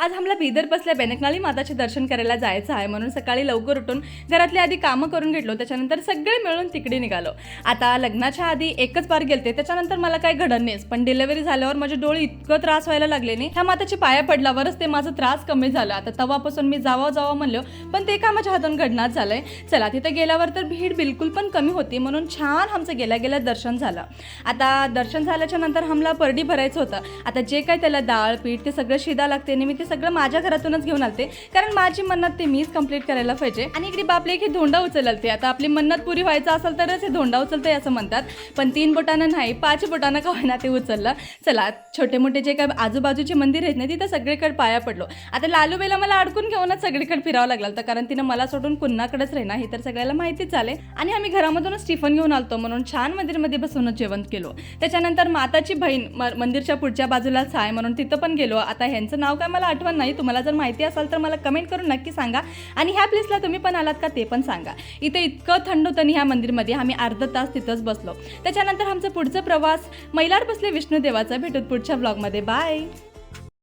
आज आम्हाला बिदर बसल्या बेनकनाळी माताचे दर्शन करायला जायचं आहे, म्हणून सकाळी लवकर उठून घरातली आधी कामं करून घेतलो. त्याच्यानंतर सगळे मिळून तिकडे निघालो. आता लग्नाच्या आधी एकच बार गेलते, त्याच्यानंतर मला काही घडलं नाही. पण डिलिव्हरी झाल्यावर माझे डोळे इतकं त्रास व्हायला लागले नाही, ह्या माताच्या पाया पडल्यावरच ते माझं त्रास कमी झालं. आता तेव्हापासून मी जावं म्हणलो, पण ते का माझ्या हातून घडणार झालंय. चला, तिथे गेल्यावर तर भीड बिलकुल पण कमी होती, म्हणून छान आमचं गेल्या दर्शन झालं. आता दर्शन झाल्याच्या नंतर आम्हाला परडी भरायचं होतं. आता जे काय त्याला डाळ पीठ ते सगळं शिदा लागते आणि मी ते सगळं माझ्या घरातूनच घेऊन आलते, कारण माझी मन्नत ते मीच कंप्लीट करायला पाहिजे. आणि इकडे बापले की धोंडा उचलते. आता आपली मन्नत पुरी व्हायचं असेल तरच हे धोंडा उचलते असं म्हणतात, पण 3 बोटानं नाही 5 बोटानं का होईना ते उचललं. चला, छोटे मोठे जे काय आजूबाजूचे मंदिर आहेत ना, तिथं सगळीकडे पाया पडलो. आता लालूबाईला मला अडकून घेऊनच सगळीकडे फिरावं लागलं, कारण तिनं मला सोडून कुणाकडेच राहिना हे तर सगळ्याला माहितीच झाले. आणि आम्ही घरामधूनच टिफन घेऊन आलतो, म्हणून छान मंदिरमध्ये बसूनच जेवण केलो. त्याच्यानंतर माताची बहीण मंदिरच्या पुढच्या बाजूलाच आहे, म्हणून तिथं पण गेलो. आता ह्यांचं नाव काय मला आठवण नाही, तुम्हाला जर माहिती असेल तर मला कमेंट करून नक्की सांगा. आणि ह्या प्लेसला तुम्ही पण आलात का ते पण सांगा. इथे इतकं थंड होतं ह्या मंदिरमध्ये, आम्ही अर्धा तास तिथंच बसलो. त्याच्यानंतर आमचा पुढचा प्रवास मैलाड बसले विष्णू देवाचा. भेटूत पुढच्या ब्लॉगमध्ये. बाय.